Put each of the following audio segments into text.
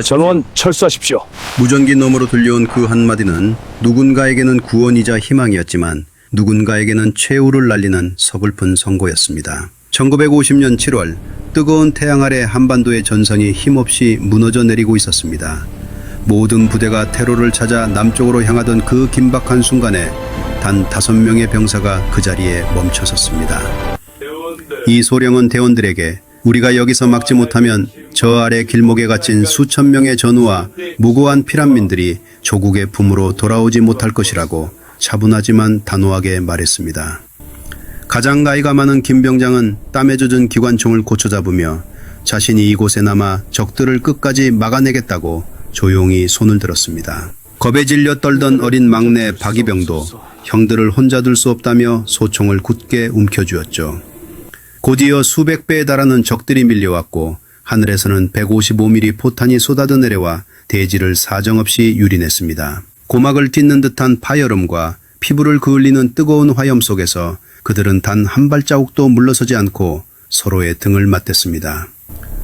전원 철수하십시오. 무전기 너머로 들려온 그 한마디는 누군가에게는 구원이자 희망이었지만 누군가에게는 최후를 날리는 서글픈 선고였습니다. 1950년 7월 뜨거운 태양 아래 한반도의 전선이 힘없이 무너져 내리고 있었습니다. 모든 부대가 퇴로를 찾아 남쪽으로 향하던 그 긴박한 순간에 단 5명의 병사가 그 자리에 멈춰섰습니다. 이 소령은 대원들에게 우리가 여기서 막지 못하면 저 아래 길목에 갇힌 수천 명의 전우와 무고한 피난민들이 조국의 품으로 돌아오지 못할 것이라고 차분하지만 단호하게 말했습니다. 가장 나이가 많은 김병장은 땀에 젖은 기관총을 고쳐잡으며 자신이 이곳에 남아 적들을 끝까지 막아내겠다고 조용히 손을 들었습니다. 겁에 질려 떨던 어린 막내 박이병도 형들을 혼자 둘 수 없다며 소총을 굳게 움켜쥐었죠. 곧이어 수백 배에 달하는 적들이 밀려왔고 하늘에서는 155mm 포탄이 쏟아져 내려와 대지를 사정없이 유린했습니다. 고막을 찢는 듯한 파열음과 피부를 그을리는 뜨거운 화염 속에서 그들은 단 한 발자국도 물러서지 않고 서로의 등을 맞댔습니다.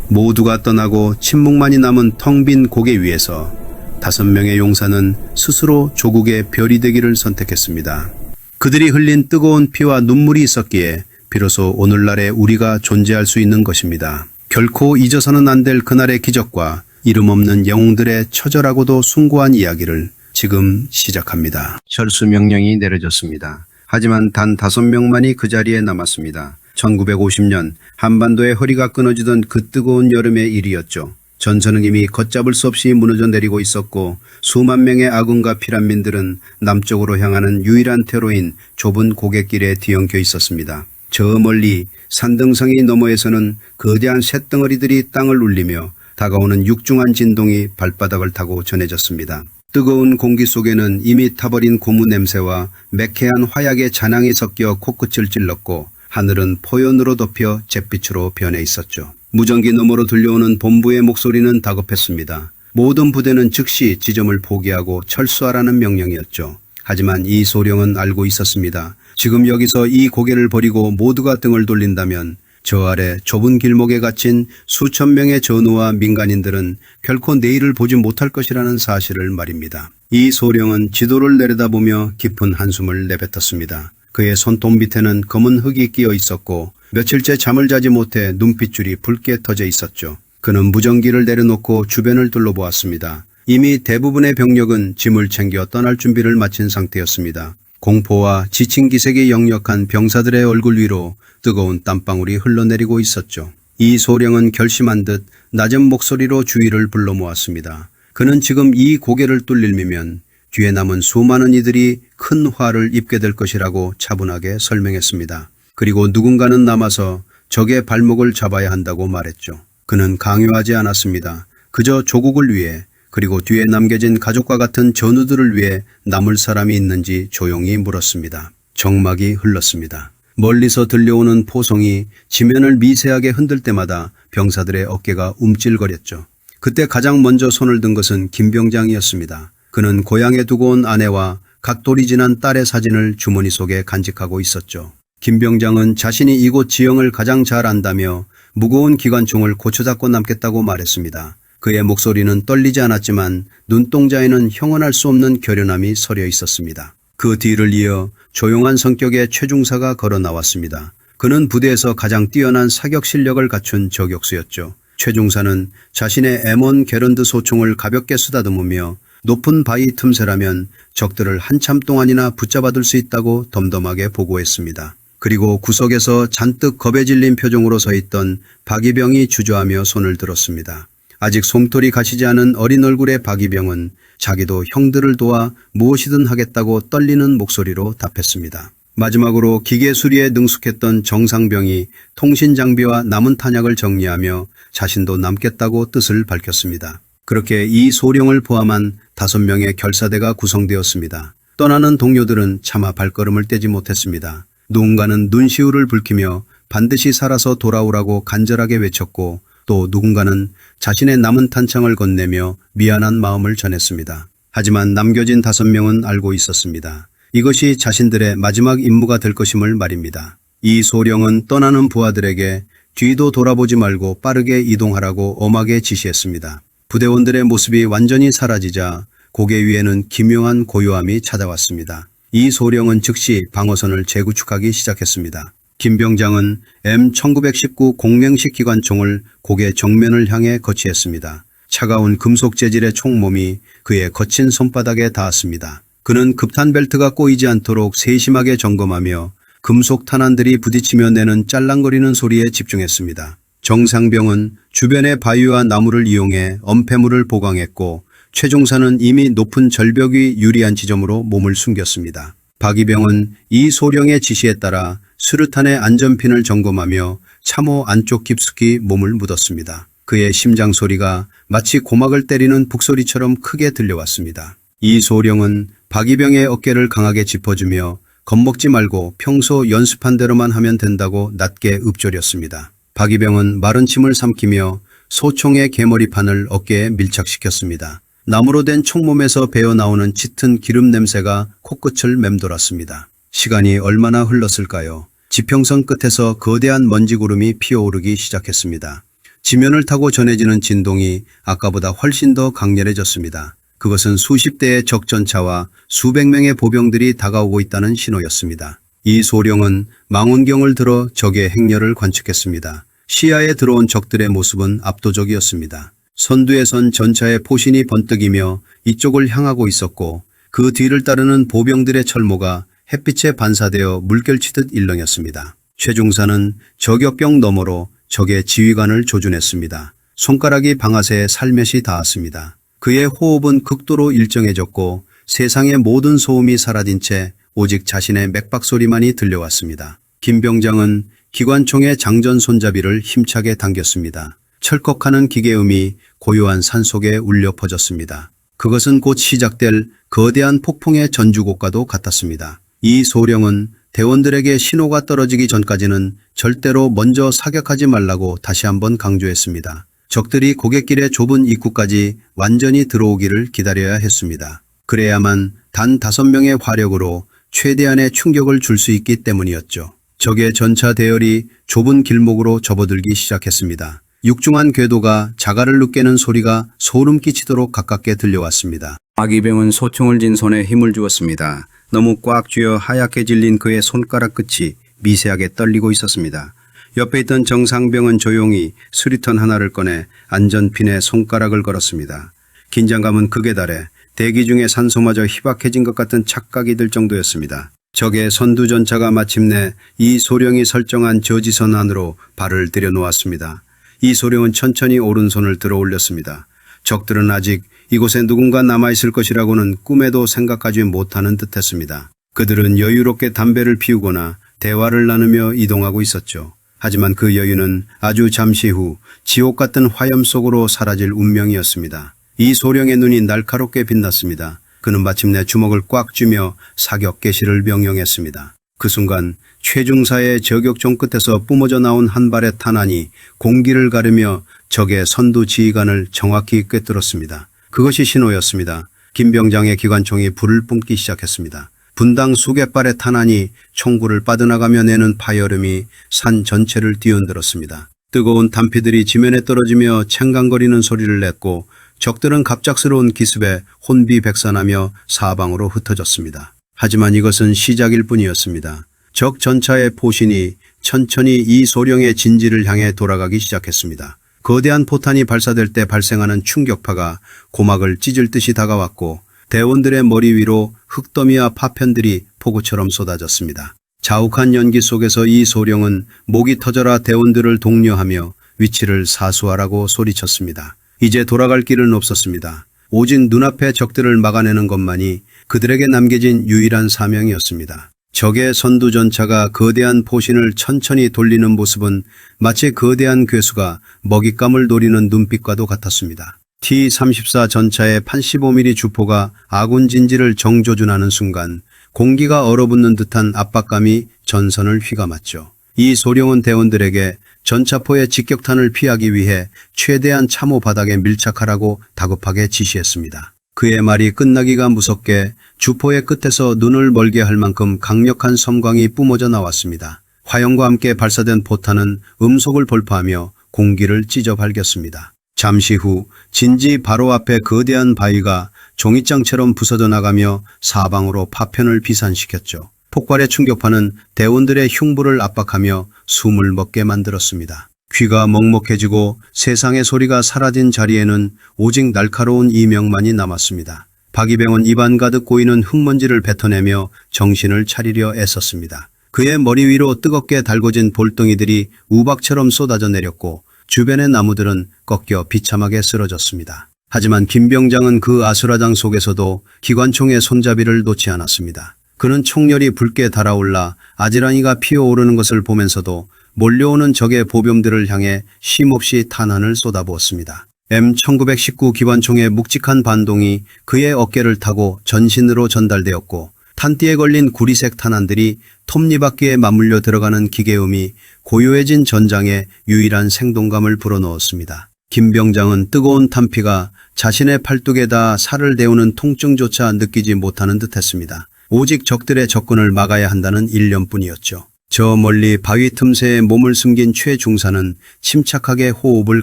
모두가 떠나고 침묵만이 남은 텅 빈 고개 위에서 5명의 용사는 스스로 조국의 별이 되기를 선택했습니다. 그들이 흘린 뜨거운 피와 눈물이 있었기에 비로소 오늘날에 우리가 존재할 수 있는 것입니다. 결코 잊어서는 안 될 그날의 기적과 이름 없는 영웅들의 처절하고도 숭고한 이야기를 지금 시작합니다. 철수 명령이 내려졌습니다. 하지만 단 5명만이 그 자리에 남았습니다. 1950년 한반도의 허리가 끊어지던 그 뜨거운 여름의 일이었죠. 전선은 이미 걷잡을 수 없이 무너져 내리고 있었고 수만 명의 아군과 피난민들은 남쪽으로 향하는 유일한 퇴로인 좁은 고갯길에 뒤엉켜 있었습니다. 저 멀리 산등성이 너머에서는 거대한 쇳덩어리들이 땅을 울리며 다가오는 육중한 진동이 발바닥을 타고 전해졌습니다. 뜨거운 공기 속에는 이미 타버린 고무 냄새와 매캐한 화약의 잔향이 섞여 코끝을 찔렀고 하늘은 포연으로 덮여 잿빛으로 변해 있었죠. 무전기 너머로 들려오는 본부의 목소리는 다급했습니다. 모든 부대는 즉시 지점을 포기하고 철수하라는 명령이었죠. 하지만 이 소령은 알고 있었습니다. 지금 여기서 이 고개를 버리고 모두가 등을 돌린다면 저 아래 좁은 길목에 갇힌 수천 명의 전우와 민간인들은 결코 내일을 보지 못할 것이라는 사실을 말입니다. 이 소령은 지도를 내려다보며 깊은 한숨을 내뱉었습니다. 그의 손톱 밑에는 검은 흙이 끼어 있었고 며칠째 잠을 자지 못해 눈빛줄이 붉게 터져 있었죠. 그는 무전기를 내려놓고 주변을 둘러보았습니다. 이미 대부분의 병력은 짐을 챙겨 떠날 준비를 마친 상태였습니다. 공포와 지친 기색이 역력한 병사들의 얼굴 위로 뜨거운 땀방울이 흘러내리고 있었죠. 이 소령은 결심한 듯 낮은 목소리로 주위를 불러 모았습니다. 그는 지금 이 고개를 뚫리면 뒤에 남은 수많은 이들이 큰 화를 입게 될 것이라고 차분하게 설명했습니다. 그리고 누군가는 남아서 적의 발목을 잡아야 한다고 말했죠. 그는 강요하지 않았습니다. 그저 조국을 위해 그리고 뒤에 남겨진 가족과 같은 전우들을 위해 남을 사람이 있는지 조용히 물었습니다. 정막이 흘렀습니다. 멀리서 들려오는 포성이 지면을 미세하게 흔들 때마다 병사들의 어깨가 움찔거렸죠. 그때 가장 먼저 손을 든 것은 김병장이었습니다. 그는 고향에 두고 온 아내와 각돌이 지난 딸의 사진을 주머니 속에 간직하고 있었죠. 김병장은 자신이 이곳 지형을 가장 잘 안다며 무거운 기관총을 고쳐잡고 남겠다고 말했습니다. 그의 목소리는 떨리지 않았지만 눈동자에는 형언할 수 없는 결연함이 서려 있었습니다. 그 뒤를 이어 조용한 성격의 최중사가 걸어 나왔습니다. 그는 부대에서 가장 뛰어난 사격 실력을 갖춘 저격수였죠. 최중사는 자신의 M1 게런드 소총을 가볍게 쓰다듬으며 높은 바위 틈새라면 적들을 한참 동안이나 붙잡아둘 수 있다고 덤덤하게 보고했습니다. 그리고 구석에서 잔뜩 겁에 질린 표정으로 서 있던 박이병이 주저하며 손을 들었습니다. 아직 솜털이 가시지 않은 어린 얼굴의 박이병은 자기도 형들을 도와 무엇이든 하겠다고 떨리는 목소리로 답했습니다. 마지막으로 기계 수리에 능숙했던 정상병이 통신 장비와 남은 탄약을 정리하며 자신도 남겠다고 뜻을 밝혔습니다. 그렇게 이 소령을 포함한 5명의 결사대가 구성되었습니다. 떠나는 동료들은 차마 발걸음을 떼지 못했습니다. 누군가는 눈시울을 붉히며 반드시 살아서 돌아오라고 간절하게 외쳤고 또 누군가는 자신의 남은 탄창을 건네며 미안한 마음을 전했습니다. 하지만 남겨진 5명은 알고 있었습니다. 이것이 자신들의 마지막 임무가 될 것임을 말입니다. 이 소령은 떠나는 부하들에게 뒤도 돌아보지 말고 빠르게 이동하라고 엄하게 지시했습니다. 부대원들의 모습이 완전히 사라지자 고개 위에는 기묘한 고요함이 찾아왔습니다. 이 소령은 즉시 방어선을 재구축하기 시작했습니다. 김병장은 M1919 공맹식 기관총을 고개 정면을 향해 거치했습니다. 차가운 금속 재질의 총몸이 그의 거친 손바닥에 닿았습니다. 그는 급탄 벨트가 꼬이지 않도록 세심하게 점검하며 금속 탄환들이 부딪히며 내는 짤랑거리는 소리에 집중했습니다. 정상병은 주변의 바위와 나무를 이용해 엄폐물을 보강했고 최종사는 이미 높은 절벽 위 유리한 지점으로 몸을 숨겼습니다. 박이병은 이 소령의 지시에 따라 수류탄의 안전핀을 점검하며 참호 안쪽 깊숙이 몸을 묻었습니다. 그의 심장 소리가 마치 고막을 때리는 북소리처럼 크게 들려왔습니다. 이 소령은 박이병의 어깨를 강하게 짚어주며 겁먹지 말고 평소 연습한 대로만 하면 된다고 낮게 읊조렸습니다. 박이병은 마른 침을 삼키며 소총의 개머리판을 어깨에 밀착시켰습니다. 나무로 된 총몸에서 배어나오는 짙은 기름 냄새가 코끝을 맴돌았습니다. 시간이 얼마나 흘렀을까요? 지평선 끝에서 거대한 먼지구름이 피어오르기 시작했습니다. 지면을 타고 전해지는 진동이 아까보다 훨씬 더 강렬해졌습니다. 그것은 수십 대의 적 전차와 수백 명의 보병들이 다가오고 있다는 신호였습니다. 이 소령은 망원경을 들어 적의 행렬을 관측했습니다. 시야에 들어온 적들의 모습은 압도적이었습니다. 선두에 선 전차의 포신이 번뜩이며 이쪽을 향하고 있었고 그 뒤를 따르는 보병들의 철모가 햇빛에 반사되어 물결치듯 일렁였습니다. 최중사는 저격병 너머로 적의 지휘관을 조준했습니다. 손가락이 방아쇠에 살며시 닿았습니다. 그의 호흡은 극도로 일정해졌고 세상의 모든 소음이 사라진 채 오직 자신의 맥박 소리만이 들려왔습니다. 김병장은 기관총의 장전 손잡이를 힘차게 당겼습니다. 철컥하는 기계음이 고요한 산속에 울려 퍼졌습니다. 그것은 곧 시작될 거대한 폭풍의 전주곡과도 같았습니다. 이 소령은 대원들에게 신호가 떨어지기 전까지는 절대로 먼저 사격하지 말라고 다시 한번 강조했습니다. 적들이 고갯길의 좁은 입구까지 완전히 들어오기를 기다려야 했습니다. 그래야만 단 5명의 화력으로 최대한의 충격을 줄 수 있기 때문이었죠. 적의 전차 대열이 좁은 길목으로 접어들기 시작했습니다. 육중한 궤도가 자갈을 으깨는 소리가 소름 끼치도록 가깝게 들려왔습니다. 박이병은 소총을 쥔 손에 힘을 주었습니다. 너무 꽉 쥐어 하얗게 질린 그의 손가락 끝이 미세하게 떨리고 있었습니다. 옆에 있던 정상병은 조용히 수리탄 하나를 꺼내 안전핀에 손가락을 걸었습니다. 긴장감은 극에 달해 대기 중에 산소마저 희박해진 것 같은 착각이 들 정도였습니다. 적의 선두전차가 마침내 이 소령이 설정한 저지선 안으로 발을 들여놓았습니다. 이 소령은 천천히 오른손을 들어 올렸습니다. 적들은 아직 이곳에 누군가 남아있을 것이라고는 꿈에도 생각하지 못하는 듯했습니다. 그들은 여유롭게 담배를 피우거나 대화를 나누며 이동하고 있었죠. 하지만 그 여유는 아주 잠시 후 지옥 같은 화염 속으로 사라질 운명이었습니다. 이 소령의 눈이 날카롭게 빛났습니다. 그는 마침내 주먹을 꽉 쥐며 사격 개시를 명령했습니다. 그 순간 최중사의 저격총 끝에서 뿜어져 나온 한 발의 탄환이 공기를 가르며 적의 선두 지휘관을 정확히 꿰뚫었습니다. 그것이 신호였습니다. 김병장의 기관총이 불을 뿜기 시작했습니다. 분당 수백 발의 탄환이 총구를 빠져나가며 내는 파열음이 산 전체를 뒤흔들었습니다. 뜨거운 탄피들이 지면에 떨어지며 챙강거리는 소리를 냈고 적들은 갑작스러운 기습에 혼비백산하며 사방으로 흩어졌습니다. 하지만 이것은 시작일 뿐이었습니다. 적 전차의 포신이 천천히 이 소령의 진지를 향해 돌아가기 시작했습니다. 거대한 포탄이 발사될 때 발생하는 충격파가 고막을 찢을 듯이 다가왔고 대원들의 머리 위로 흙더미와 파편들이 폭우처럼 쏟아졌습니다. 자욱한 연기 속에서 이 소령은 목이 터져라 대원들을 독려하며 위치를 사수하라고 소리쳤습니다. 이제 돌아갈 길은 없었습니다. 오직 눈앞의 적들을 막아내는 것만이 그들에게 남겨진 유일한 사명이었습니다. 적의 선두전차가 거대한 포신을 천천히 돌리는 모습은 마치 거대한 괴수가 먹잇감을 노리는 눈빛과도 같았습니다. T-34 전차의 85mm 주포가 아군 진지를 정조준하는 순간 공기가 얼어붙는 듯한 압박감이 전선을 휘감았죠. 이 소령은 대원들에게 전차포의 직격탄을 피하기 위해 최대한 참호 바닥에 밀착하라고 다급하게 지시했습니다. 그의 말이 끝나기가 무섭게 주포의 끝에서 눈을 멀게 할 만큼 강력한 섬광이 뿜어져 나왔습니다. 화염과 함께 발사된 포탄은 음속을 돌파하며 공기를 찢어 발겼습니다. 잠시 후 진지 바로 앞에 거대한 바위가 종이장처럼 부서져 나가며 사방으로 파편을 비산시켰죠. 폭발의 충격파는 대원들의 흉부를 압박하며 숨을 먹게 만들었습니다. 귀가 먹먹해지고 세상의 소리가 사라진 자리에는 오직 날카로운 이명만이 남았습니다. 박이병은 입안 가득 고이는 흙먼지를 뱉어내며 정신을 차리려 애썼습니다. 그의 머리 위로 뜨겁게 달궈진 볼덩이들이 우박처럼 쏟아져 내렸고 주변의 나무들은 꺾여 비참하게 쓰러졌습니다. 하지만 김병장은 그 아수라장 속에서도 기관총의 손잡이를 놓지 않았습니다. 그는 총열이 붉게 달아올라 아지랑이가 피어오르는 것을 보면서도 몰려오는 적의 보병들을 향해 쉼없이 탄환을 쏟아부었습니다. M1919 기관총의 묵직한 반동이 그의 어깨를 타고 전신으로 전달되었고 탄띠에 걸린 구리색 탄환들이 톱니바퀴에 맞물려 들어가는 기계음이 고요해진 전장에 유일한 생동감을 불어넣었습니다. 김병장은 뜨거운 탄피가 자신의 팔뚝에 닿아 살을 데우는 통증조차 느끼지 못하는 듯했습니다. 오직 적들의 접근을 막아야 한다는 일념뿐이었죠. 저 멀리 바위 틈새에 몸을 숨긴 최중사는 침착하게 호흡을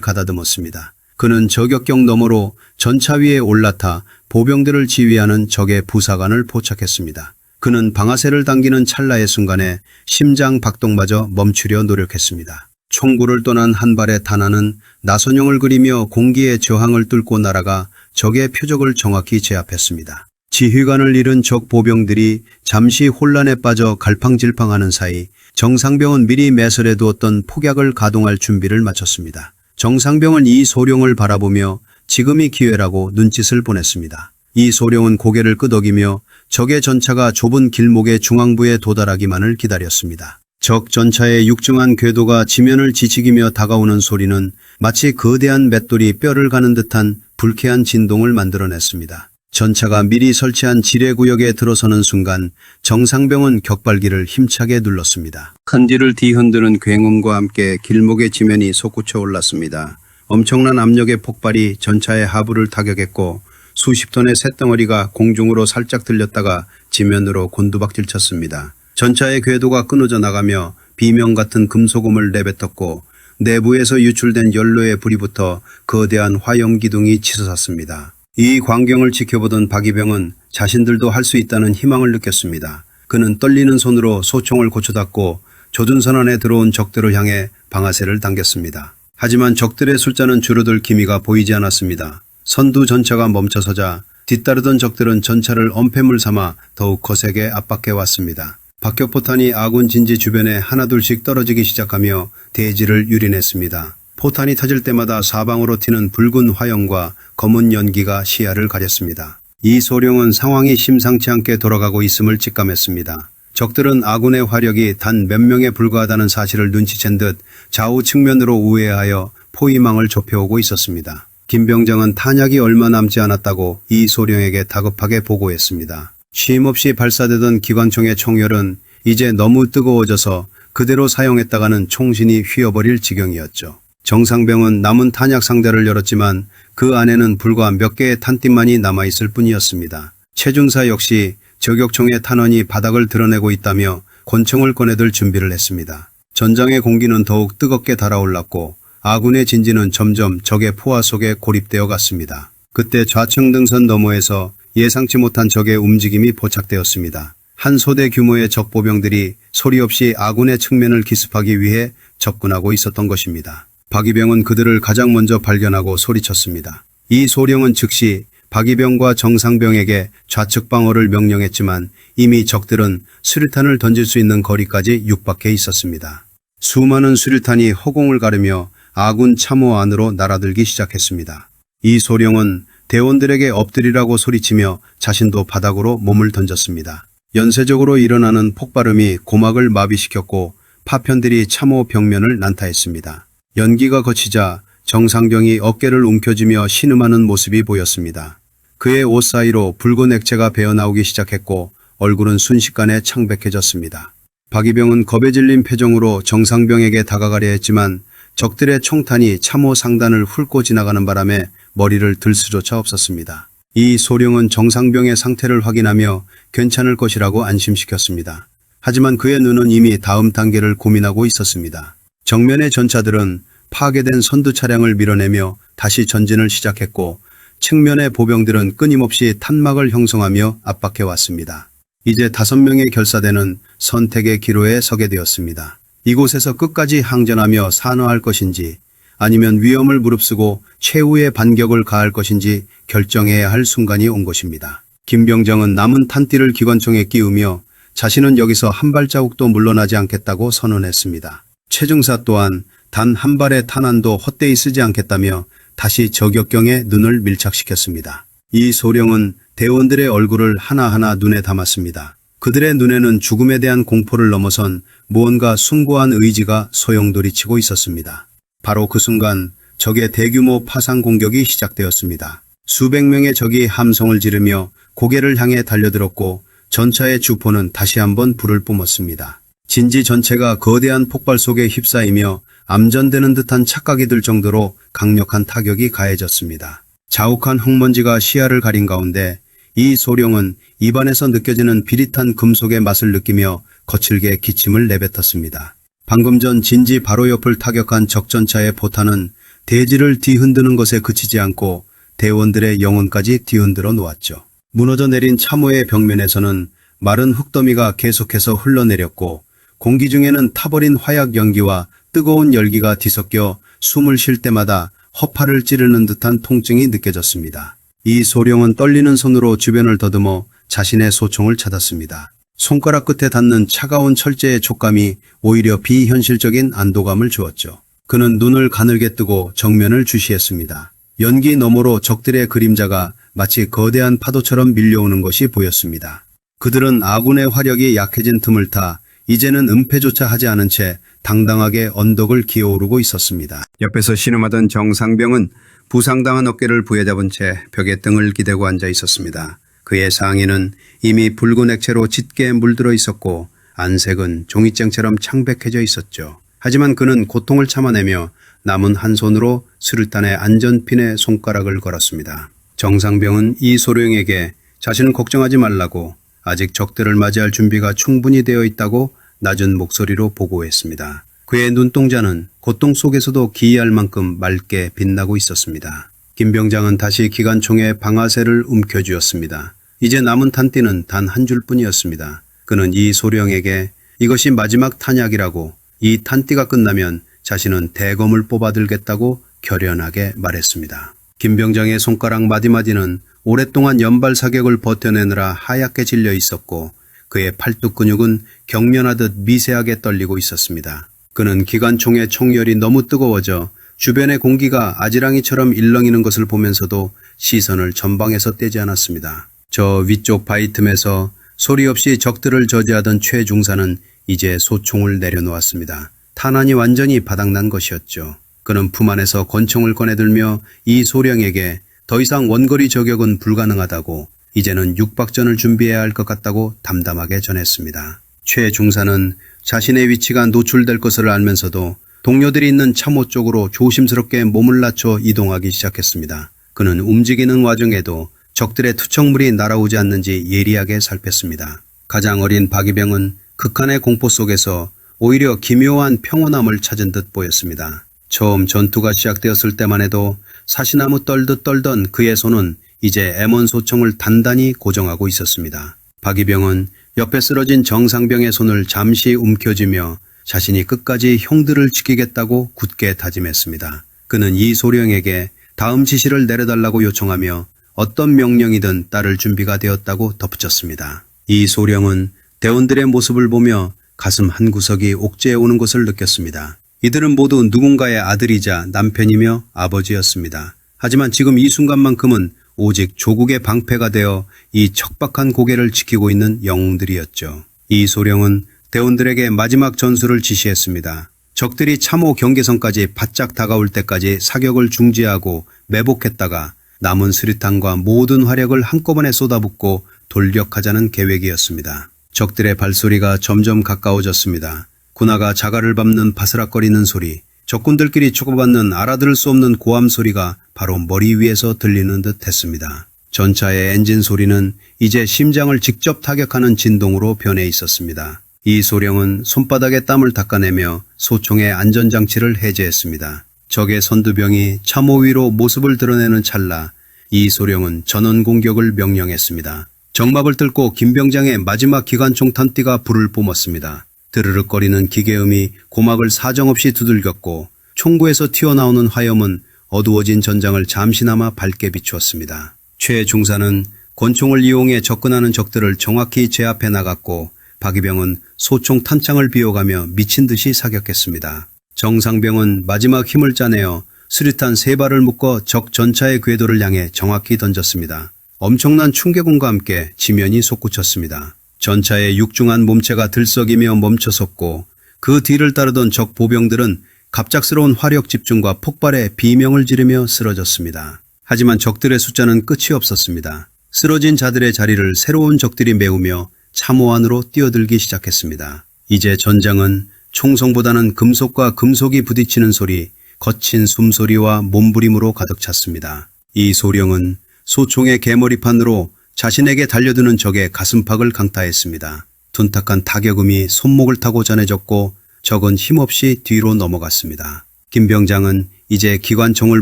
가다듬었습니다. 그는 저격경 너머로 전차 위에 올라타 보병들을 지휘하는 적의 부사관을 포착했습니다. 그는 방아쇠를 당기는 찰나의 순간에 심장 박동마저 멈추려 노력했습니다. 총구를 떠난 한 발의 탄환은 나선형을 그리며 공기의 저항을 뚫고 날아가 적의 표적을 정확히 제압했습니다. 지휘관을 잃은 적 보병들이 잠시 혼란에 빠져 갈팡질팡하는 사이 정상병은 미리 매설해 두었던 폭약을 가동할 준비를 마쳤습니다. 정상병은 이 소룡을 바라보며 지금이 기회라고 눈짓을 보냈습니다. 이 소룡은 고개를 끄덕이며 적의 전차가 좁은 길목의 중앙부에 도달하기만을 기다렸습니다. 적 전차의 육중한 궤도가 지면을 지치기며 다가오는 소리는 마치 거대한 맷돌이 뼈를 가는 듯한 불쾌한 진동을 만들어냈습니다. 전차가 미리 설치한 지뢰구역에 들어서는 순간 정상병은 격발기를 힘차게 눌렀습니다. 큰지를 뒤흔드는 굉음과 함께 길목의 지면이 솟구쳐 올랐습니다. 엄청난 압력의 폭발이 전차의 하부를 타격했고 수십 톤의 쇳덩어리가 공중으로 살짝 들렸다가 지면으로 곤두박질 쳤습니다. 전차의 궤도가 끊어져 나가며 비명 같은 금소금을 내뱉었고 내부에서 유출된 연료의 불이 붙어 거대한 화염기둥이 치솟았습니다. 이 광경을 지켜보던 박이병은 자신들도 할 수 있다는 희망을 느꼈습니다. 그는 떨리는 손으로 소총을 고쳐닫고 조준선 안에 들어온 적들을 향해 방아쇠를 당겼습니다. 하지만 적들의 숫자는 줄어들 기미가 보이지 않았습니다. 선두 전차가 멈춰서자 뒤따르던 적들은 전차를 엄폐물 삼아 더욱 거세게 압박해 왔습니다. 박격포탄이 아군 진지 주변에 하나둘씩 떨어지기 시작하며 대지를 유린했습니다. 포탄이 터질 때마다 사방으로 튀는 붉은 화염과 검은 연기가 시야를 가렸습니다. 이 소룡은 상황이 심상치 않게 돌아가고 있음을 직감했습니다. 적들은 아군의 화력이 단 몇 명에 불과하다는 사실을 눈치챈 듯 좌우 측면으로 우회하여 포위망을 좁혀오고 있었습니다. 김병장은 탄약이 얼마 남지 않았다고 이 소룡에게 다급하게 보고했습니다. 쉼없이 발사되던 기관총의 총열은 이제 너무 뜨거워져서 그대로 사용했다가는 총신이 휘어버릴 지경이었죠. 정상병은 남은 탄약 상자를 열었지만 그 안에는 불과 몇 개의 탄띠만이 남아있을 뿐이었습니다. 최중사 역시 저격총의 탄원이 바닥을 드러내고 있다며 권총을 꺼내들 준비를 했습니다. 전장의 공기는 더욱 뜨겁게 달아올랐고 아군의 진지는 점점 적의 포화 속에 고립되어 갔습니다. 그때 좌측 등선 너머에서 예상치 못한 적의 움직임이 포착되었습니다. 한 소대 규모의 적 보병들이 소리 없이 아군의 측면을 기습하기 위해 접근하고 있었던 것입니다. 박이병은 그들을 가장 먼저 발견하고 소리쳤습니다. 이 소령은 즉시 박이병과 정상병에게 좌측 방어를 명령했지만 이미 적들은 수류탄을 던질 수 있는 거리까지 육박해 있었습니다. 수많은 수류탄이 허공을 가르며 아군 참호 안으로 날아들기 시작했습니다. 이 소령은 대원들에게 엎드리라고 소리치며 자신도 바닥으로 몸을 던졌습니다. 연쇄적으로 일어나는 폭발음이 고막을 마비시켰고 파편들이 참호 벽면을 난타했습니다. 연기가 거치자 정상병이 어깨를 움켜쥐며 신음하는 모습이 보였습니다. 그의 옷 사이로 붉은 액체가 배어나오기 시작했고 얼굴은 순식간에 창백해졌습니다. 박이병은 겁에 질린 표정으로 정상병에게 다가가려 했지만 적들의 총탄이 참호 상단을 훑고 지나가는 바람에 머리를 들 수조차 없었습니다. 이 소령은 정상병의 상태를 확인하며 괜찮을 것이라고 안심시켰습니다. 하지만 그의 눈은 이미 다음 단계를 고민하고 있었습니다. 정면의 전차들은 파괴된 선두 차량을 밀어내며 다시 전진을 시작했고 측면의 보병들은 끊임없이 탄막을 형성하며 압박해왔습니다. 이제 5명의 결사대는 선택의 기로에 서게 되었습니다. 이곳에서 끝까지 항전하며 산화할 것인지 아니면 위험을 무릅쓰고 최후의 반격을 가할 것인지 결정해야 할 순간이 온 것입니다. 김병정은 남은 탄띠를 기관총에 끼우며 자신은 여기서 한 발자국도 물러나지 않겠다고 선언했습니다. 최중사 또한 단 한 발의 탄환도 헛되이 쓰지 않겠다며 다시 저격경에 눈을 밀착시켰습니다. 이 소령은 대원들의 얼굴을 하나하나 눈에 담았습니다. 그들의 눈에는 죽음에 대한 공포를 넘어선 무언가 숭고한 의지가 소용돌이치고 있었습니다. 바로 그 순간 적의 대규모 파상 공격이 시작되었습니다. 수백 명의 적이 함성을 지르며 고개를 향해 달려들었고 전차의 주포는 다시 한번 불을 뿜었습니다. 진지 전체가 거대한 폭발 속에 휩싸이며 암전되는 듯한 착각이 들 정도로 강력한 타격이 가해졌습니다. 자욱한 흙먼지가 시야를 가린 가운데 이 소령은 입안에서 느껴지는 비릿한 금속의 맛을 느끼며 거칠게 기침을 내뱉었습니다. 방금 전 진지 바로 옆을 타격한 적전차의 포탄은 대지를 뒤흔드는 것에 그치지 않고 대원들의 영혼까지 뒤흔들어 놓았죠. 무너져 내린 참호의 벽면에서는 마른 흙더미가 계속해서 흘러내렸고 공기 중에는 타버린 화약 연기와 뜨거운 열기가 뒤섞여 숨을 쉴 때마다 허파를 찌르는 듯한 통증이 느껴졌습니다. 이 소령은 떨리는 손으로 주변을 더듬어 자신의 소총을 찾았습니다. 손가락 끝에 닿는 차가운 철제의 촉감이 오히려 비현실적인 안도감을 주었죠. 그는 눈을 가늘게 뜨고 정면을 주시했습니다. 연기 너머로 적들의 그림자가 마치 거대한 파도처럼 밀려오는 것이 보였습니다. 그들은 아군의 화력이 약해진 틈을 타 이제는 은폐조차 하지 않은 채 당당하게 언덕을 기어오르고 있었습니다. 옆에서 신음하던 정상병은 부상당한 어깨를 부여잡은 채 벽에 등을 기대고 앉아 있었습니다. 그의 상의는 이미 붉은 액체로 짙게 물들어 있었고 안색은 종이장처럼 창백해져 있었죠. 하지만 그는 고통을 참아내며 남은 한 손으로 수류탄의 안전핀에 손가락을 걸었습니다. 정상병은 이 소령에게 자신은 걱정하지 말라고 아직 적들을 맞이할 준비가 충분히 되어 있다고 낮은 목소리로 보고했습니다. 그의 눈동자는 고통 속에서도 기이할 만큼 맑게 빛나고 있었습니다. 김병장은 다시 기관총의 방아쇠를 움켜쥐었습니다. 이제 남은 탄띠는 단 한 줄뿐이었습니다. 그는 이 소령에게 이것이 마지막 탄약이라고 이 탄띠가 끝나면 자신은 대검을 뽑아들겠다고 결연하게 말했습니다. 김병장의 손가락 마디마디는 오랫동안 연발 사격을 버텨내느라 하얗게 질려 있었고 그의 팔뚝 근육은 경련하듯 미세하게 떨리고 있었습니다. 그는 기관총의 총열이 너무 뜨거워져 주변의 공기가 아지랑이처럼 일렁이는 것을 보면서도 시선을 전방에서 떼지 않았습니다. 저 위쪽 바위 틈에서 소리 없이 적들을 저지하던 최중사는 이제 소총을 내려놓았습니다. 탄환이 완전히 바닥난 것이었죠. 그는 품 안에서 권총을 꺼내들며 이 소령에게 더 이상 원거리 저격은 불가능하다고 이제는 육박전을 준비해야 할 것 같다고 담담하게 전했습니다. 최중사는 자신의 위치가 노출될 것을 알면서도 동료들이 있는 참호 쪽으로 조심스럽게 몸을 낮춰 이동하기 시작했습니다. 그는 움직이는 와중에도 적들의 투척물이 날아오지 않는지 예리하게 살폈습니다. 가장 어린 박이병은 극한의 공포 속에서 오히려 기묘한 평온함을 찾은 듯 보였습니다. 처음 전투가 시작되었을 때만 해도 사시나무 떨듯 떨던 그의 손은 이제 M1 소총을 단단히 고정하고 있었습니다. 박이병은 옆에 쓰러진 정상병의 손을 잠시 움켜쥐며 자신이 끝까지 형들을 지키겠다고 굳게 다짐했습니다. 그는 이 소령에게 다음 지시를 내려달라고 요청하며 어떤 명령이든 따를 준비가 되었다고 덧붙였습니다. 이 소령은 대원들의 모습을 보며 가슴 한구석이 옥죄해 오는 것을 느꼈습니다. 이들은 모두 누군가의 아들이자 남편이며 아버지였습니다. 하지만 지금 이 순간만큼은 오직 조국의 방패가 되어 이 척박한 고개를 지키고 있는 영웅들이었죠. 이 소령은 대원들에게 마지막 전술을 지시했습니다. 적들이 참호 경계선까지 바짝 다가올 때까지 사격을 중지하고 매복했다가 남은 수류탄과 모든 화력을 한꺼번에 쏟아붓고 돌격하자는 계획이었습니다. 적들의 발소리가 점점 가까워졌습니다. 군화가 자갈을 밟는 바스락거리는 소리, 적군들끼리 주고받는 알아들을 수 없는 고함 소리가 바로 머리 위에서 들리는 듯 했습니다. 전차의 엔진 소리는 이제 심장을 직접 타격하는 진동으로 변해 있었습니다. 이 소령은 손바닥에 땀을 닦아내며 소총의 안전장치를 해제했습니다. 적의 선두병이 참호 위로 모습을 드러내는 찰나 이소룡은 전원 공격을 명령했습니다. 정막을 뚫고 김병장의 마지막 기관총 탄띠가 불을 뿜었습니다. 드르륵거리는 기계음이 고막을 사정없이 두들겼고 총구에서 튀어나오는 화염은 어두워진 전장을 잠시나마 밝게 비추었습니다. 최중사는 권총을 이용해 접근하는 적들을 정확히 제압해 나갔고 박이병은 소총 탄창을 비워가며 미친 듯이 사격했습니다. 정상병은 마지막 힘을 짜내어 수류탄 3발을 묶어 적 전차의 궤도를 향해 정확히 던졌습니다. 엄청난 충격음과 함께 지면이 솟구쳤습니다. 전차의 육중한 몸체가 들썩이며 멈춰섰고 그 뒤를 따르던 적 보병들은 갑작스러운 화력 집중과 폭발에 비명을 지르며 쓰러졌습니다. 하지만 적들의 숫자는 끝이 없었습니다. 쓰러진 자들의 자리를 새로운 적들이 메우며 참호 안으로 뛰어들기 시작했습니다. 이제 전장은 총성보다는 금속과 금속이 부딪히는 소리, 거친 숨소리와 몸부림으로 가득 찼습니다. 이소룡은 소총의 개머리판으로 자신에게 달려드는 적의 가슴팍을 강타했습니다. 둔탁한 타격음이 손목을 타고 전해졌고 적은 힘없이 뒤로 넘어갔습니다. 김병장은 이제 기관총을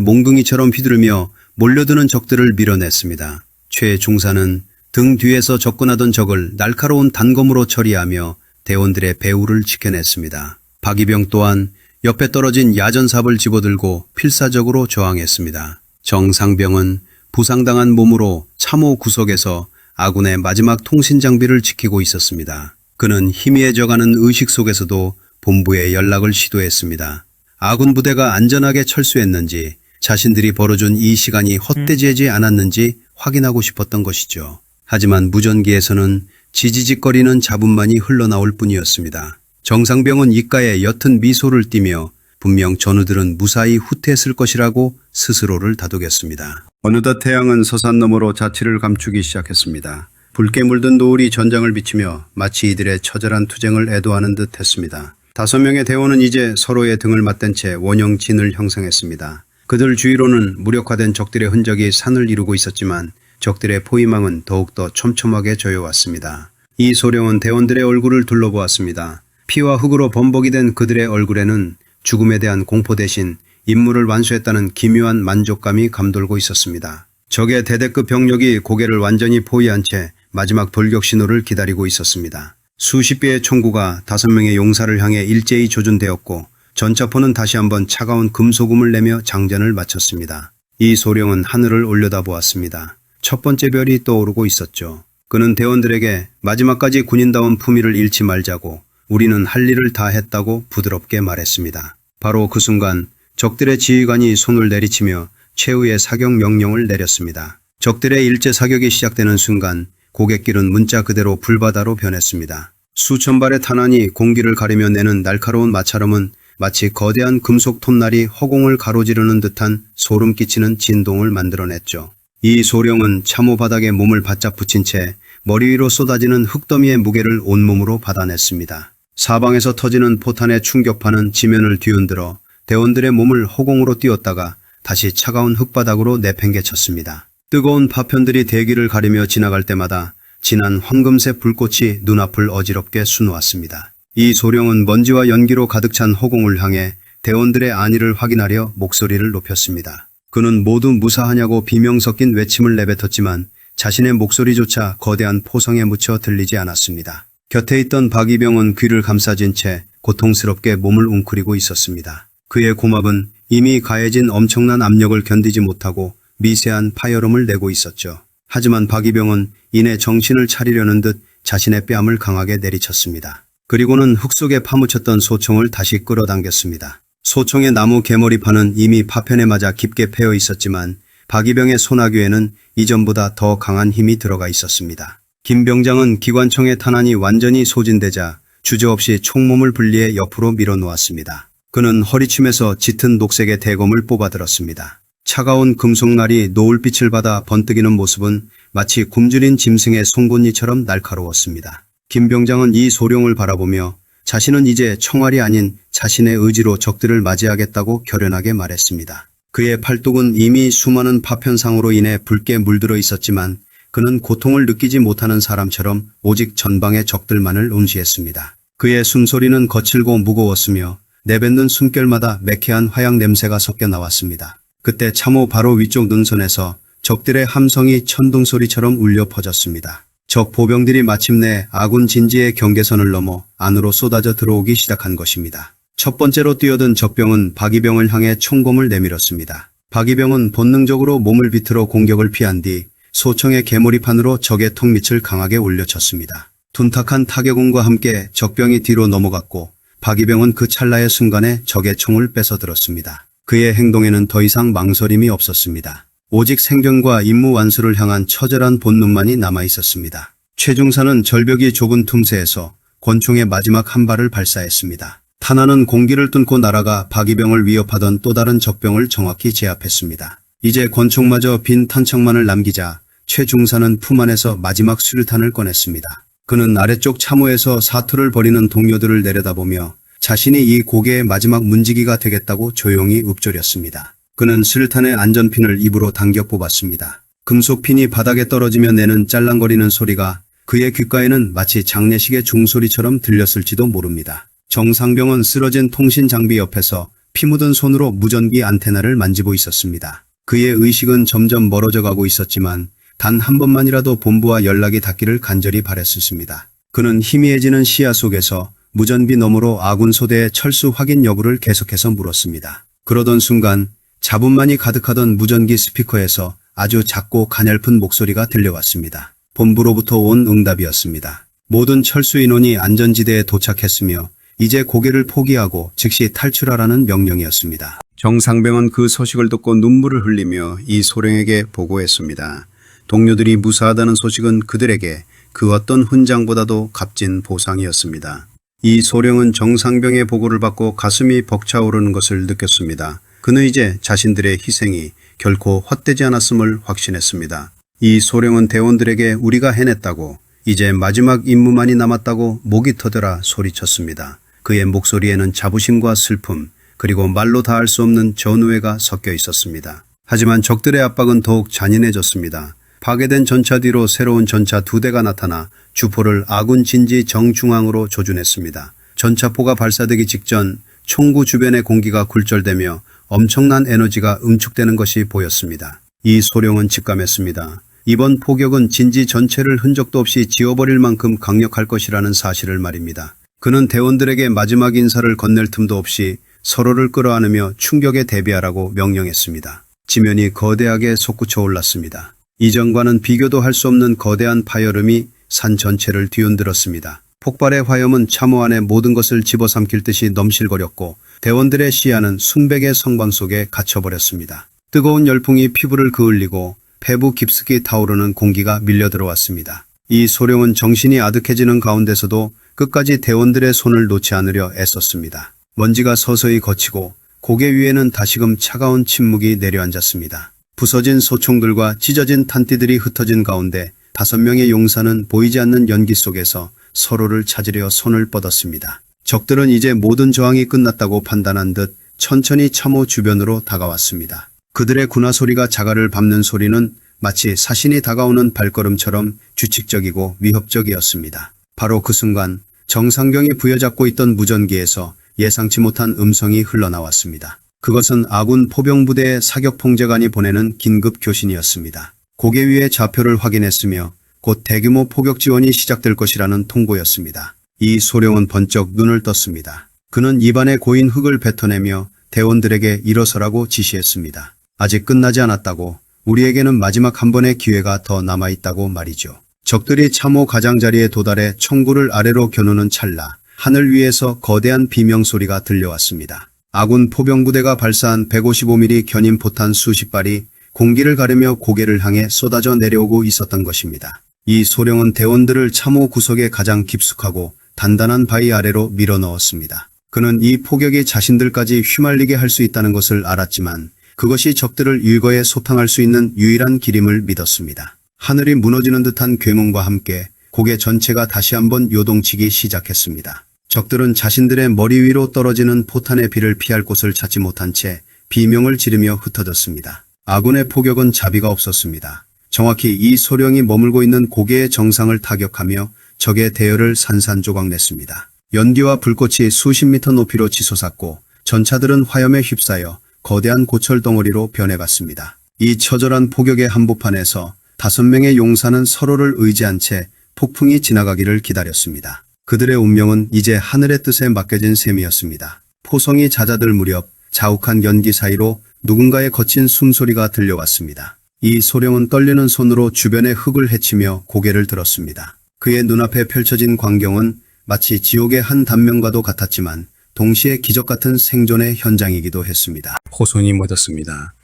몽둥이처럼 휘두르며 몰려드는 적들을 밀어냈습니다. 최중사는 등 뒤에서 접근하던 적을 날카로운 단검으로 처리하며 대원들의 배후를 지켜냈습니다. 박이병 또한 옆에 떨어진 야전삽을 집어들고 필사적으로 저항했습니다. 정상병은 부상당한 몸으로 참호 구석에서 아군의 마지막 통신 장비를 지키고 있었습니다. 그는 희미해져가는 의식 속에서도 본부에 연락을 시도했습니다. 아군 부대가 안전하게 철수했는지 자신들이 벌어준 이 시간이 헛되지 않았는지 확인하고 싶었던 것이죠. 하지만 무전기에서는 지지직거리는 자분만이 흘러나올 뿐이었습니다. 정상병은 입가에 옅은 미소를 띠며 분명 전우들은 무사히 후퇴했을 것이라고 스스로를 다독였습니다. 어느덧 태양은 서산 너머로 자취를 감추기 시작했습니다. 붉게 물든 노을이 전장을 비치며 마치 이들의 처절한 투쟁을 애도하는 듯 했습니다. 5명의 대원은 이제 서로의 등을 맞댄 채 원형 진을 형성했습니다. 그들 주위로는 무력화된 적들의 흔적이 산을 이루고 있었지만 적들의 포위망은 더욱더 촘촘하게 조여왔습니다. 이소룡은 대원들의 얼굴을 둘러보았습니다. 피와 흙으로 범벅이 된 그들의 얼굴에는 죽음에 대한 공포 대신 임무를 완수했다는 기묘한 만족감이 감돌고 있었습니다. 적의 대대급 병력이 고개를 완전히 포위한 채 마지막 돌격 신호를 기다리고 있었습니다. 수십 개의 총구가 5명의 용사를 향해 일제히 조준되었고 전차포는 다시 한번 차가운 금소금을 내며 장전을 마쳤습니다. 이소룡은 하늘을 올려다보았습니다. 첫 번째 별이 떠오르고 있었죠. 그는 대원들에게 마지막까지 군인다운 품위를 잃지 말자고 우리는 할 일을 다 했다고 부드럽게 말했습니다. 바로 그 순간 적들의 지휘관이 손을 내리치며 최후의 사격 명령을 내렸습니다. 적들의 일제 사격이 시작되는 순간 고갯길은 문자 그대로 불바다로 변했습니다. 수천 발의 탄환이 공기를 가리며 내는 날카로운 마찰음은 마치 거대한 금속 톱날이 허공을 가로지르는 듯한 소름 끼치는 진동을 만들어냈죠. 이소룡은 참호 바닥에 몸을 바짝 붙인 채 머리 위로 쏟아지는 흙더미의 무게를 온몸으로 받아냈습니다. 사방에서 터지는 포탄의 충격파는 지면을 뒤흔들어 대원들의 몸을 허공으로 띄웠다가 다시 차가운 흙바닥으로 내팽개쳤습니다. 뜨거운 파편들이 대기를 가리며 지나갈 때마다 진한 황금색 불꽃이 눈앞을 어지럽게 수놓았습니다. 이소룡은 먼지와 연기로 가득 찬 허공을 향해 대원들의 안위를 확인하려 목소리를 높였습니다. 그는 모두 무사하냐고 비명 섞인 외침을 내뱉었지만 자신의 목소리조차 거대한 포성에 묻혀 들리지 않았습니다. 곁에 있던 박이병은 귀를 감싸진 채 고통스럽게 몸을 웅크리고 있었습니다. 그의 고막은 이미 가해진 엄청난 압력을 견디지 못하고 미세한 파열음을 내고 있었죠. 하지만 박이병은 이내 정신을 차리려는 듯 자신의 뺨을 강하게 내리쳤습니다. 그리고는 흙 속에 파묻혔던 소총을 다시 끌어당겼습니다. 소총의 나무 개머리판은 이미 파편에 맞아 깊게 패여 있었지만 박이병의 소나귀에는 이전보다 더 강한 힘이 들어가 있었습니다. 김병장은 기관총의 탄환이 완전히 소진되자 주저없이 총몸을 분리해 옆으로 밀어놓았습니다. 그는 허리춤에서 짙은 녹색의 대검을 뽑아들었습니다. 차가운 금속날이 노을빛을 받아 번뜩이는 모습은 마치 굶주린 짐승의 송곳니처럼 날카로웠습니다. 김병장은 이 소룡을 바라보며 자신은 이제 총알이 아닌 자신의 의지로 적들을 맞이하겠다고 결연하게 말했습니다. 그의 팔뚝은 이미 수많은 파편상으로 인해 붉게 물들어 있었지만 그는 고통을 느끼지 못하는 사람처럼 오직 전방의 적들만을 응시했습니다. 그의 숨소리는 거칠고 무거웠으며 내뱉는 숨결마다 매캐한 화약 냄새가 섞여 나왔습니다. 그때 참호 바로 위쪽 능선에서 적들의 함성이 천둥소리처럼 울려 퍼졌습니다. 적 보병들이 마침내 아군 진지의 경계선을 넘어 안으로 쏟아져 들어오기 시작한 것입니다. 첫 번째로 뛰어든 적병은 박이병을 향해 총검을 내밀었습니다. 박이병은 본능적으로 몸을 비틀어 공격을 피한 뒤 소총의 개머리판으로 적의 턱밑을 강하게 올려쳤습니다. 둔탁한 타격음과 함께 적병이 뒤로 넘어갔고 박이병은 그 찰나의 순간에 적의 총을 뺏어들었습니다. 그의 행동에는 더 이상 망설임이 없었습니다. 오직 생존과 임무 완수를 향한 처절한 본능만이 남아있었습니다. 최중사는 절벽이 좁은 틈새에서 권총의 마지막 한 발을 발사했습니다. 탄환은 공기를 뚫고 날아가 박이병을 위협하던 또 다른 적병을 정확히 제압했습니다. 이제 권총마저 빈 탄창만을 남기자 최중사는 품 안에서 마지막 수류탄을 꺼냈습니다. 그는 아래쪽 참호에서 사투를 벌이는 동료들을 내려다보며 자신이 이 고개의 마지막 문지기가 되겠다고 조용히 읊조렸습니다. 그는 수류탄의 안전핀을 입으로 당겨 뽑았습니다. 금속핀이 바닥에 떨어지며 내는 짤랑거리는 소리가 그의 귓가에는 마치 장례식의 종소리처럼 들렸을지도 모릅니다. 정상병은 쓰러진 통신 장비 옆에서 피 묻은 손으로 무전기 안테나를 만지고 있었습니다. 그의 의식은 점점 멀어져 가고 있었지만 단 한 번만이라도 본부와 연락이 닿기를 간절히 바랬었습니다. 그는 희미해지는 시야 속에서 무전기 너머로 아군 소대의 철수 확인 여부를 계속해서 물었습니다. 그러던 순간 자분만이 가득하던 무전기 스피커에서 아주 작고 가냘픈 목소리가 들려왔습니다. 본부로부터 온 응답이었습니다. 모든 철수 인원이 안전지대에 도착했으며 이제 고개를 포기하고 즉시 탈출하라는 명령이었습니다. 정상병은 그 소식을 듣고 눈물을 흘리며 이 소령에게 보고했습니다. 동료들이 무사하다는 소식은 그들에게 그 어떤 훈장보다도 값진 보상이었습니다. 이 소령은 정상병의 보고를 받고 가슴이 벅차오르는 것을 느꼈습니다. 그는 이제 자신들의 희생이 결코 헛되지 않았음을 확신했습니다. 이 소령은 대원들에게 우리가 해냈다고, 이제 마지막 임무만이 남았다고 목이 터져라 소리쳤습니다. 그의 목소리에는 자부심과 슬픔, 그리고 말로 다할 수 없는 전우애가 섞여 있었습니다. 하지만 적들의 압박은 더욱 잔인해졌습니다. 파괴된 전차 뒤로 새로운 전차 2대가 나타나 주포를 아군 진지 정중앙으로 조준했습니다. 전차포가 발사되기 직전 총구 주변의 공기가 굴절되며 엄청난 에너지가 응축되는 것이 보였습니다. 이 소령은 직감했습니다. 이번 포격은 진지 전체를 흔적도 없이 지워버릴 만큼 강력할 것이라는 사실을 말입니다. 그는 대원들에게 마지막 인사를 건넬 틈도 없이 서로를 끌어안으며 충격에 대비하라고 명령했습니다. 지면이 거대하게 솟구쳐 올랐습니다. 이전과는 비교도 할 수 없는 거대한 파열음이 산 전체를 뒤흔들었습니다. 폭발의 화염은 참호 안의 모든 것을 집어삼킬 듯이 넘실거렸고 대원들의 시야는 순백의 성광 속에 갇혀버렸습니다. 뜨거운 열풍이 피부를 그을리고 폐부 깊숙이 타오르는 공기가 밀려 들어왔습니다. 이 소령은 정신이 아득해지는 가운데서도 끝까지 대원들의 손을 놓지 않으려 애썼습니다. 먼지가 서서히 걷히고 고개 위에는 다시금 차가운 침묵이 내려앉았습니다. 부서진 소총들과 찢어진 탄띠들이 흩어진 가운데 5명의 용사는 보이지 않는 연기 속에서 서로를 찾으려 손을 뻗었습니다. 적들은 이제 모든 저항이 끝났다고 판단한 듯 천천히 참호 주변으로 다가왔습니다. 그들의 군화 소리가 자갈을 밟는 소리는 마치 사신이 다가오는 발걸음처럼 규칙적이고 위협적이었습니다. 바로 그 순간 정상병이 부여잡고 있던 무전기에서 예상치 못한 음성이 흘러나왔습니다. 그것은 아군 포병부대의 사격통제관이 보내는 긴급 교신이었습니다. 고개 위의 좌표를 확인했으며 곧 대규모 포격 지원이 시작될 것이라는 통보였습니다. 이 소령은 번쩍 눈을 떴습니다. 그는 입안에 고인 흙을 뱉어내며 대원들에게 일어서라고 지시했습니다. 아직 끝나지 않았다고, 우리에게는 마지막 한 번의 기회가 더 남아있다고 말이죠. 적들이 참호 가장자리에 도달해 총구를 아래로 겨누는 찰나 하늘 위에서 거대한 비명소리가 들려왔습니다. 아군 포병부대가 발사한 155mm 견인 포탄 수십 발이 공기를 가르며 고개를 향해 쏟아져 내려오고 있었던 것입니다. 이 소령은 대원들을 참호 구석의 가장 깊숙하고 단단한 바위 아래로 밀어넣었습니다. 그는 이 포격이 자신들까지 휘말리게 할 수 있다는 것을 알았지만 그것이 적들을 일거에 소탕할 수 있는 유일한 길임을 믿었습니다. 하늘이 무너지는 듯한 괴문과 함께 고개 전체가 다시 한번 요동치기 시작했습니다. 적들은 자신들의 머리 위로 떨어지는 포탄의 비를 피할 곳을 찾지 못한 채 비명을 지르며 흩어졌습니다. 아군의 포격은 자비가 없었습니다. 정확히 이 소령이 머물고 있는 고개의 정상을 타격하며 적의 대열을 산산조각냈습니다. 연기와 불꽃이 수십 미터 높이로 치솟았고 전차들은 화염에 휩싸여 거대한 고철 덩어리로 변해갔습니다. 이 처절한 폭격의 한복판에서 5명의 용사는 서로를 의지한 채 폭풍이 지나가기를 기다렸습니다. 그들의 운명은 이제 하늘의 뜻에 맡겨진 셈이었습니다. 포성이 잦아들 무렵 자욱한 연기 사이로 누군가의 거친 숨소리가 들려왔습니다. 이 소령은 떨리는 손으로 주변의 흙을 헤치며 고개를 들었습니다. 그의 눈앞에 펼쳐진 광경은 마치 지옥의 한 단면과도 같았지만 동시에 기적 같은 생존의 현장이기도 했습니다. 호손이 멎었습니다.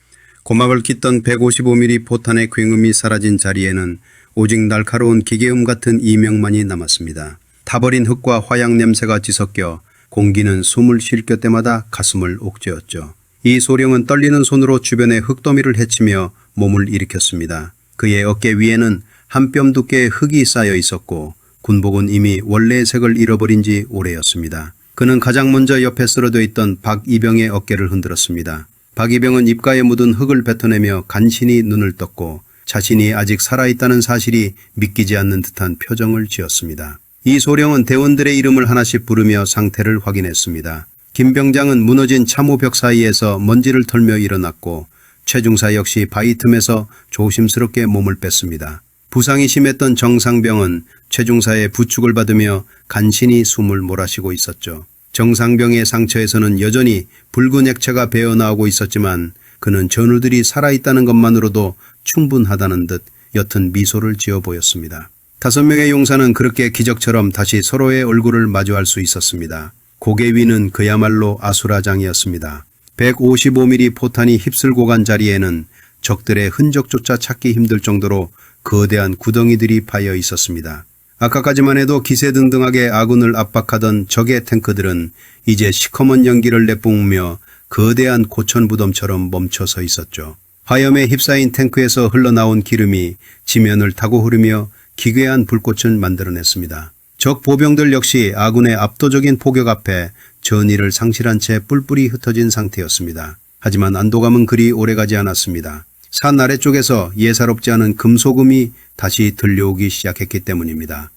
고막을 깃던 155mm 포탄의 굉음이 사라진 자리에는 오직 날카로운 기계음 같은 이명만이 남았습니다. 타버린 흙과 화약 냄새가 뒤섞여 공기는 숨을 쉴 때마다 가슴을 옥죄었죠. 이 소령은 떨리는 손으로 주변의 흙더미를 헤치며 몸을 일으켰습니다. 그의 어깨 위에는 한 뼘 두께의 흙이 쌓여 있었고 군복은 이미 원래의 색을 잃어버린 지 오래였습니다. 그는 가장 먼저 옆에 쓰러져 있던 박이병의 어깨를 흔들었습니다. 박이병은 입가에 묻은 흙을 뱉어내며 간신히 눈을 떴고 자신이 아직 살아있다는 사실이 믿기지 않는 듯한 표정을 지었습니다. 이 소령은 대원들의 이름을 하나씩 부르며 상태를 확인했습니다. 김병장은 무너진 참호벽 사이에서 먼지를 털며 일어났고 최중사 역시 바위 틈에서 조심스럽게 몸을 뺐습니다. 부상이 심했던 정상병은 최중사의 부축을 받으며 간신히 숨을 몰아쉬고 있었죠. 정상병의 상처에서는 여전히 붉은 액체가 배어나오고 있었지만 그는 전우들이 살아있다는 것만으로도 충분하다는 듯 옅은 미소를 지어 보였습니다. 5명의 용사는 그렇게 기적처럼 다시 서로의 얼굴을 마주할 수 있었습니다. 고개 위는 그야말로 아수라장이었습니다. 155mm 포탄이 휩쓸고 간 자리에는 적들의 흔적조차 찾기 힘들 정도로 거대한 구덩이들이 파여 있었습니다. 아까까지만 해도 기세등등하게 아군을 압박하던 적의 탱크들은 이제 시커먼 연기를 내뿜으며 거대한 고천부dom처럼 멈춰서 있었죠. 화염에 휩싸인 탱크에서 흘러나온 기름이 지면을 타고 흐르며 기괴한 불꽃을 만들어냈습니다. 적 보병들 역시 아군의 압도적인 포격 앞에 전의를 상실한 채 뿔뿔이 흩어진 상태였습니다. 하지만 안도감은 그리 오래가지 않았습니다. 산 아래쪽에서 예사롭지 않은 금소금이 다시 들려오기 시작했기 때문입니다.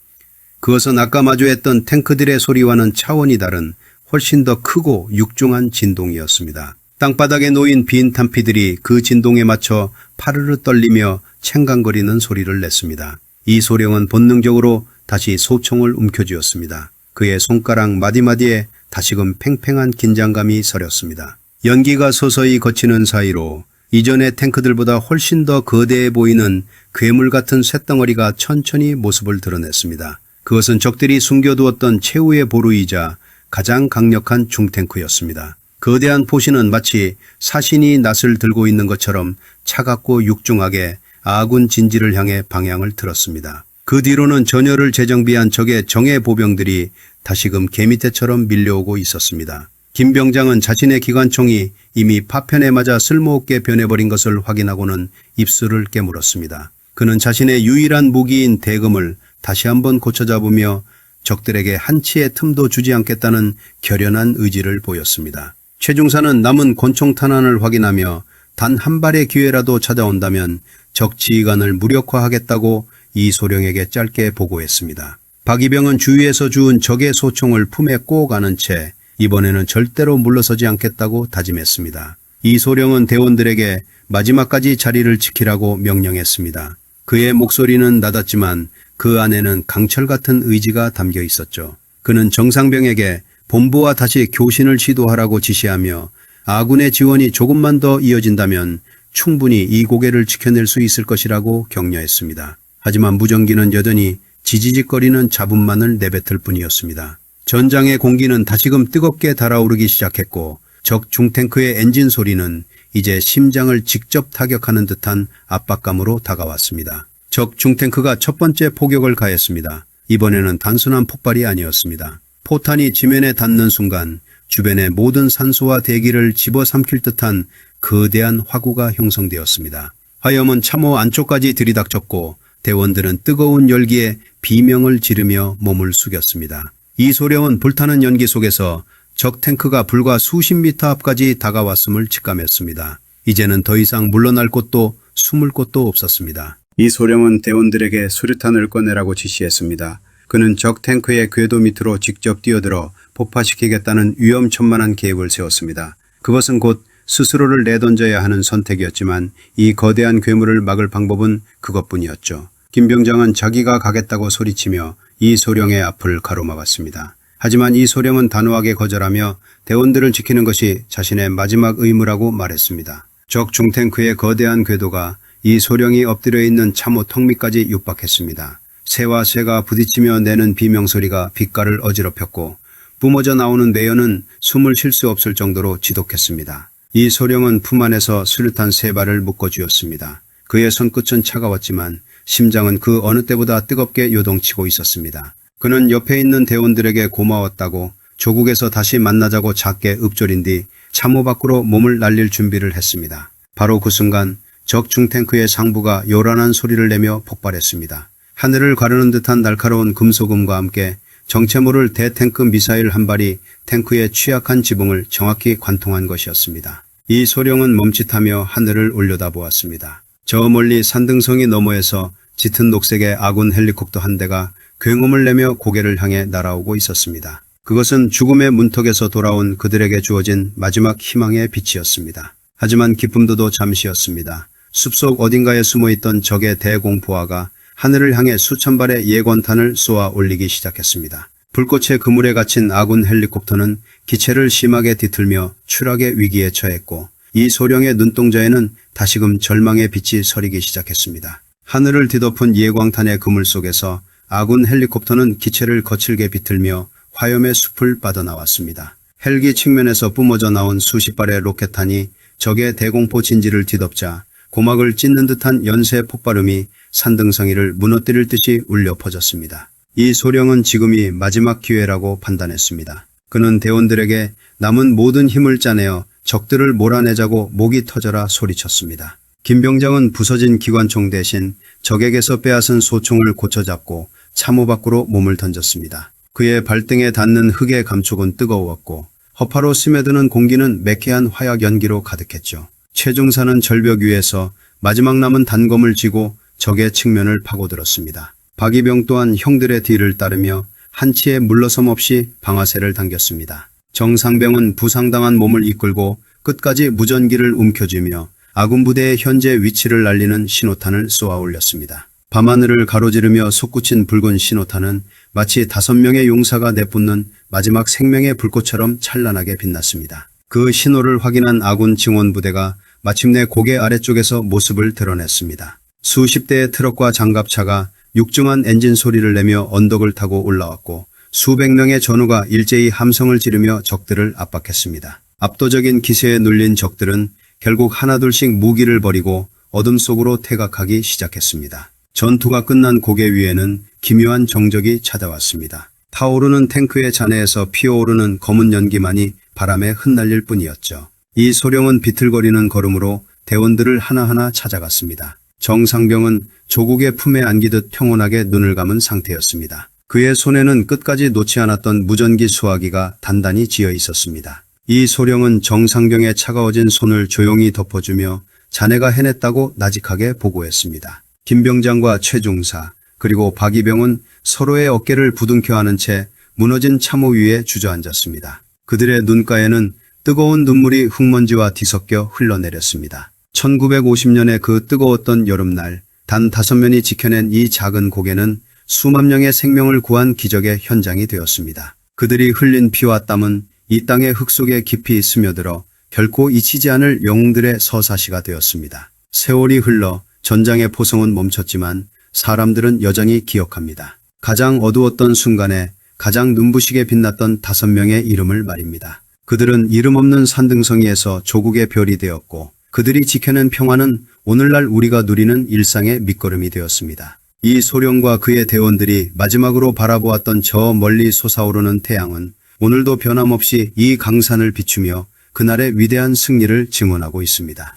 그것은 아까 마주했던 탱크들의 소리와는 차원이 다른 훨씬 더 크고 육중한 진동이었습니다. 땅바닥에 놓인 빈 탄피들이 그 진동에 맞춰 파르르 떨리며 챙강거리는 소리를 냈습니다. 이 소령은 본능적으로 다시 소총을 움켜쥐었습니다. 그의 손가락 마디마디에 다시금 팽팽한 긴장감이 서렸습니다. 연기가 서서히 거치는 사이로 이전의 탱크들보다 훨씬 더 거대해 보이는 괴물 같은 쇳덩어리가 천천히 모습을 드러냈습니다. 그것은 적들이 숨겨두었던 최후의 보루이자 가장 강력한 중탱크였습니다. 거대한 포신은 마치 사신이 낫을 들고 있는 것처럼 차갑고 육중하게 아군 진지를 향해 방향을 틀었습니다. 그 뒤로는 전열을 재정비한 적의 정예 보병들이 다시금 개미떼처럼 밀려오고 있었습니다. 김병장은 자신의 기관총이 이미 파편에 맞아 쓸모없게 변해버린 것을 확인하고는 입술을 깨물었습니다. 그는 자신의 유일한 무기인 대검을 다시 한번 고쳐잡으며 적들에게 한치의 틈도 주지 않겠다는 결연한 의지를 보였습니다. 최중사는 남은 권총 탄환을 확인하며 단 한 발의 기회라도 찾아온다면 적 지휘관을 무력화하겠다고 이 소령에게 짧게 보고했습니다. 박이병은 주위에서 주운 적의 소총을 품에 꼭 안은 채 이번에는 절대로 물러서지 않겠다고 다짐했습니다. 이 소령은 대원들에게 마지막까지 자리를 지키라고 명령했습니다. 그의 목소리는 낮았지만 그 안에는 강철 같은 의지가 담겨 있었죠. 그는 정상병에게 본부와 다시 교신을 시도하라고 지시하며 아군의 지원이 조금만 더 이어진다면 충분히 이 고개를 지켜낼 수 있을 것이라고 격려했습니다. 하지만 무전기는 여전히 지지직거리는 잡음만을 내뱉을 뿐이었습니다. 전장의 공기는 다시금 뜨겁게 달아오르기 시작했고 적 중탱크의 엔진 소리는 이제 심장을 직접 타격하는 듯한 압박감으로 다가왔습니다. 적 중탱크가 첫 번째 포격을 가했습니다. 이번에는 단순한 폭발이 아니었습니다. 포탄이 지면에 닿는 순간 주변의 모든 산소와 대기를 집어삼킬 듯한 거대한 화구가 형성되었습니다. 화염은 참호 안쪽까지 들이닥쳤고 대원들은 뜨거운 열기에 비명을 지르며 몸을 숙였습니다. 이 소령은 불타는 연기 속에서 적 탱크가 불과 수십 미터 앞까지 다가왔음을 직감했습니다. 이제는 더 이상 물러날 곳도 숨을 곳도 없었습니다. 이 소령은 대원들에게 수류탄을 꺼내라고 지시했습니다. 그는 적 탱크의 궤도 밑으로 직접 뛰어들어 폭파시키겠다는 위험천만한 계획을 세웠습니다. 그것은 곧 스스로를 내던져야 하는 선택이었지만 이 거대한 괴물을 막을 방법은 그것뿐이었죠. 김병장은 자기가 가겠다고 소리치며 이 소령의 앞을 가로막았습니다. 하지만 이 소령은 단호하게 거절하며 대원들을 지키는 것이 자신의 마지막 의무라고 말했습니다. 적 중탱크의 거대한 궤도가 이 소령이 엎드려 있는 참호 턱 밑까지 육박했습니다. 새와 쇠가 부딪히며 내는 비명소리가 빛깔을 어지럽혔고 뿜어져 나오는 내연은 숨을 쉴 수 없을 정도로 지독했습니다. 이 소령은 품 안에서 수류탄 3발을 묶어주었습니다. 그의 손끝은 차가웠지만 심장은 그 어느 때보다 뜨겁게 요동치고 있었습니다. 그는 옆에 있는 대원들에게 고마웠다고 조국에서 다시 만나자고 작게 읊조린 뒤 참호 밖으로 몸을 날릴 준비를 했습니다. 바로 그 순간 적 중탱크의 상부가 요란한 소리를 내며 폭발했습니다. 하늘을 가르는 듯한 날카로운 금속음과 함께 정체 모를 대탱크 미사일 한 발이 탱크의 취약한 지붕을 정확히 관통한 것이었습니다. 이 소령은 멈칫하며 하늘을 올려다보았습니다. 저 멀리 산등성이 너머에서 짙은 녹색의 아군 헬리콥터 한 대가 굉음을 내며 고개를 향해 날아오고 있었습니다. 그것은 죽음의 문턱에서 돌아온 그들에게 주어진 마지막 희망의 빛이었습니다. 하지만 기쁨도도 잠시였습니다. 숲속 어딘가에 숨어있던 적의 대공포화가 하늘을 향해 수천 발의 예권탄을 쏘아 올리기 시작했습니다. 불꽃의 그물에 갇힌 아군 헬리콥터는 기체를 심하게 뒤틀며 추락의 위기에 처했고 이 소령의 눈동자에는 다시금 절망의 빛이 서리기 시작했습니다. 하늘을 뒤덮은 예광탄의 그물 속에서 아군 헬리콥터는 기체를 거칠게 비틀며 화염의 숲을 빠져나왔습니다. 헬기 측면에서 뿜어져 나온 수십 발의 로켓탄이 적의 대공포 진지를 뒤덮자 고막을 찢는 듯한 연쇄 폭발음이 산등성이를 무너뜨릴 듯이 울려 퍼졌습니다. 이 소령은 지금이 마지막 기회라고 판단했습니다. 그는 대원들에게 남은 모든 힘을 짜내어 적들을 몰아내자고 목이 터져라 소리쳤습니다. 김병장은 부서진 기관총 대신 적에게서 빼앗은 소총을 고쳐잡고 참호 밖으로 몸을 던졌습니다. 그의 발등에 닿는 흙의 감촉은 뜨거웠고 허파로 스며드는 공기는 매캐한 화약 연기로 가득했죠. 최중사는 절벽 위에서 마지막 남은 단검을 쥐고 적의 측면을 파고들었습니다. 박이병 또한 형들의 뒤를 따르며 한치의 물러섬 없이 방아쇠를 당겼습니다. 정상병은 부상당한 몸을 이끌고 끝까지 무전기를 움켜쥐며 아군 부대의 현재 위치를 알리는 신호탄을 쏘아 올렸습니다. 밤하늘을 가로지르며 솟구친 붉은 신호탄은 마치 5명의 용사가 내뿜는 마지막 생명의 불꽃처럼 찬란하게 빛났습니다. 그 신호를 확인한 아군 증원 부대가 마침내 고개 아래쪽에서 모습을 드러냈습니다. 수십 대의 트럭과 장갑차가 육중한 엔진 소리를 내며 언덕을 타고 올라왔고 수백 명의 전우가 일제히 함성을 지르며 적들을 압박했습니다. 압도적인 기세에 눌린 적들은 결국 하나둘씩 무기를 버리고 어둠 속으로 퇴각하기 시작했습니다. 전투가 끝난 고개 위에는 기묘한 정적이 찾아왔습니다. 타오르는 탱크의 잔해에서 피어오르는 검은 연기만이 바람에 흩날릴 뿐이었죠. 이 소령은 비틀거리는 걸음으로 대원들을 하나하나 찾아갔습니다. 정상병은 조국의 품에 안기듯 평온하게 눈을 감은 상태였습니다. 그의 손에는 끝까지 놓지 않았던 무전기 수화기가 단단히 쥐어 있었습니다. 이 소령은 정상병의 차가워진 손을 조용히 덮어주며 자네가 해냈다고 나직하게 보고했습니다. 김병장과 최중사 그리고 박이병은 서로의 어깨를 부둥켜 안은 채 무너진 참호 위에 주저앉았습니다. 그들의 눈가에는 뜨거운 눈물이 흙먼지와 뒤섞여 흘러내렸습니다. 1950년의 그 뜨거웠던 여름날 단 5명이 지켜낸 이 작은 고개는 수만 명의 생명을 구한 기적의 현장이 되었습니다. 그들이 흘린 피와 땀은 이 땅의 흙 속에 깊이 스며들어 결코 잊히지 않을 영웅들의 서사시가 되었습니다. 세월이 흘러 전장의 포성은 멈췄지만 사람들은 여전히 기억합니다. 가장 어두웠던 순간에 가장 눈부시게 빛났던 5명의 이름을 말입니다. 그들은 이름 없는 산등성이에서 조국의 별이 되었고 그들이 지켜낸 평화는 오늘날 우리가 누리는 일상의 밑거름이 되었습니다. 이 소령과 그의 대원들이 마지막으로 바라보았던 저 멀리 솟아오르는 태양은 오늘도 변함없이 이 강산을 비추며 그날의 위대한 승리를 증언하고 있습니다.